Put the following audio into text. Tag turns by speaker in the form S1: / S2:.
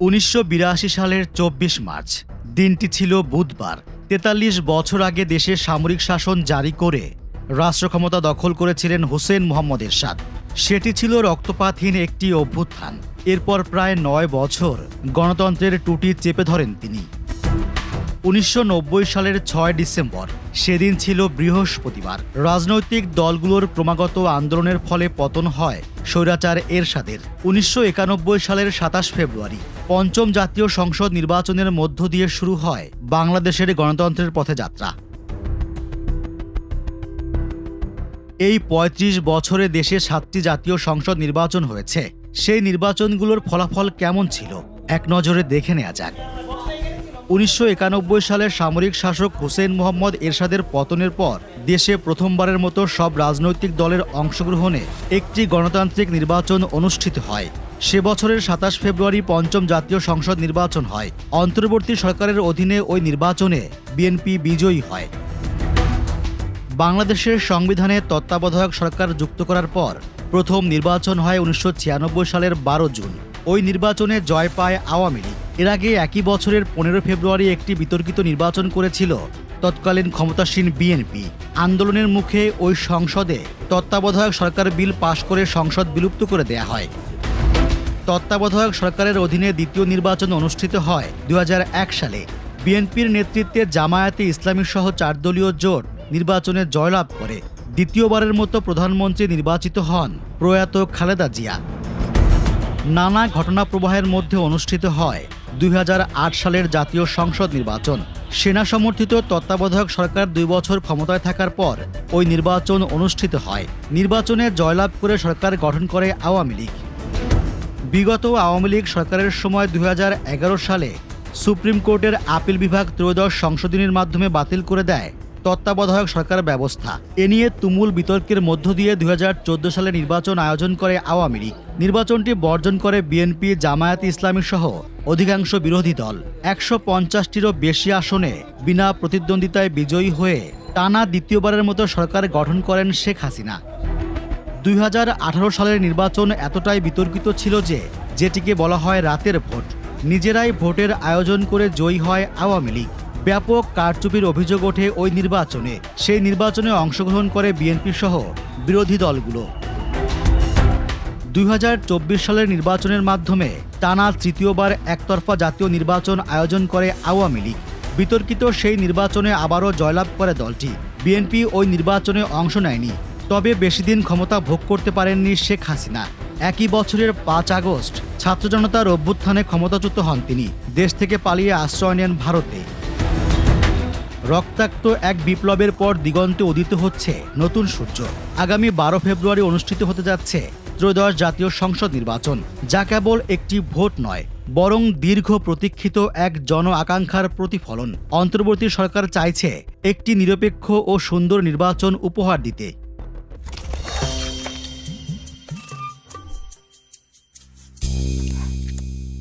S1: ১৯৮২ সালের ২৪ মার্চ দিনটি ছিল বুধবার। ৪৩ বছর আগে দেশে সামরিক শাসন জারি করে রাষ্ট্র ক্ষমতা দখল করেছিলেন হোসেন মোহাম্মদ এরশাদ। সেটি ছিল রক্তপাতহীন একটি অভ্যুত্থান। এরপর প্রায় ৯ বছর গণতন্ত্রের টুটি চেপে ধরেন তিনি। ১৯৯০ সালের ৬ ডিসেম্বর সেদিন ছিল বৃহস্পতিবার। রাজনৈতিক দলগুলোর ক্রমাগত আন্দোলনের ফলে পতন হয় স্বৈরাচার এরশাদের। ১৯৯১ সালের ২৭ ফেব্রুয়ারি পঞ্চম জাতীয় সংসদ নির্বাচনের মধ্য দিয়ে শুরু হয় বাংলাদেশের গণতন্ত্রের পথে যাত্রা। এই ৩৫ বছরে দেশে ৭টি জাতীয় সংসদ নির্বাচন হয়েছে। সেই নির্বাচনগুলোর ফলাফল কেমন ছিল এক নজরে দেখে নেওয়া যাক। ১৯৯১ সালের সামরিক শাসক হোসেন মোহাম্মদ এরশাদের পতনের পর দেশে প্রথমবারের মতো সব রাজনৈতিক দলের অংশগ্রহণে একটি গণতান্ত্রিক নির্বাচন অনুষ্ঠিত হয়। সে বছরের ২৭ ফেব্রুয়ারি পঞ্চম জাতীয় সংসদ নির্বাচন হয়। অন্তর্বর্তী সরকারের অধীনে ওই নির্বাচনে বিএনপি বিজয়ী হয়। বাংলাদেশের সংবিধানে তত্ত্বাবধায়ক সরকার যুক্ত করার পর প্রথম নির্বাচন হয় ১৯৯৬ সালের ১২ জুন। ওই নির্বাচনে জয় পায় আওয়ামী লীগ। এর আগে একই বছরের ১৫ ফেব্রুয়ারি একটি বিতর্কিত নির্বাচন করেছিল তৎকালীন ক্ষমতাসীন বিএনপি। আন্দোলনের মুখে ওই সংসদে তত্ত্বাবধায়ক সরকার বিল পাশ করে সংসদ বিলুপ্ত করে দেয়া হয়। তত্ত্বাবধায়ক সরকারের অধীনে দ্বিতীয় নির্বাচন অনুষ্ঠিত হয় ২০০১ সালে। বিএনপির নেতৃত্বে জামায়াতে ইসলামী সহ ৪ দলীয় জোট নির্বাচনে জয়লাভ করে দ্বিতীয়বারের মতো প্রধানমন্ত্রী নির্বাচিত হন প্রয়াত খালেদা জিয়া। নানা ঘটনা প্রবাহের মধ্যে অনুষ্ঠিত হয় ২০০৮ সালের জাতীয় সংসদ নির্বাচন। সেনা সমর্থিত তত্ত্বাবধায়ক সরকার ২ বছর ক্ষমতায় থাকার পর ওই নির্বাচন অনুষ্ঠিত হয়। নির্বাচনে জয়লাভ করে সরকার গঠন করে আওয়ামী লীগ। বিগত আওয়ামী লীগ সরকারের সময় ২০১১ সালে সুপ্রিম কোর্টের আপিল বিভাগ ত্রয়োদশ সংশোধনীর মাধ্যমে বাতিল করে দেয় তত্ত্বাবধায়ক সরকার ব্যবস্থা। এ নিয়ে তুমুল বিতর্কের মধ্য দিয়ে ২০১৪ সালে নির্বাচন আয়োজন করে আওয়ামী লীগ। নির্বাচনটি বর্জন করে বিএনপি, জামায়াতে ইসলামী সহ অধিকাংশ বিরোধী দল। ১৫০টিরও বেশি আসনে বিনা প্রতিদ্বন্দ্বিতায় বিজয়ী হয়ে টানা দ্বিতীয়বারের মতো সরকার গঠন করেন শেখ হাসিনা। ২০১৮ সালের নির্বাচন এতটাই বিতর্কিত ছিল যে যেটিকে বলা হয় রাতের ভোট। নিজেরাই ভোটের আয়োজন করে জয়ী হয় আওয়ামী লীগ। ব্যাপক কারচুপির অভিযোগ ওঠে ওই নির্বাচনে। সেই নির্বাচনে অংশগ্রহণ করে বিএনপি সহ বিরোধী দলগুলো। ২০২৪ সালের নির্বাচনের মাধ্যমে টানা তৃতীয়বার একতরফা জাতীয় নির্বাচন আয়োজন করে আওয়ামী লীগ। বিতর্কিত সেই নির্বাচনে আবারও জয়লাভ করে দলটি। বিএনপি ওই নির্বাচনে অংশ নেয়নি। তবে বেশিদিন ক্ষমতা ভোগ করতে পারেননি শেখ হাসিনা। একই বছরের ৫ আগস্ট ছাত্র জনতার অভ্যুত্থানে ক্ষমতাচ্যুত হন তিনি। দেশ থেকে পালিয়ে আশ্রয় নেন ভারতে। রক্তাক্ত এক বিপ্লবের পর দিগন্তে উদিত হচ্ছে নতুন সূর্য। আগামী ১২ ফেব্রুয়ারি অনুষ্ঠিত হতে যাচ্ছে ত্রয়োদশ জাতীয় সংসদ নির্বাচন, যা কেবল একটি ভোট নয়, বরং দীর্ঘ প্রতীক্ষিত এক জন আকাঙ্ক্ষার প্রতিফলন। অন্তর্বর্তী সরকার চাইছে একটি নিরপেক্ষ ও সুন্দর নির্বাচন উপহার দিতে।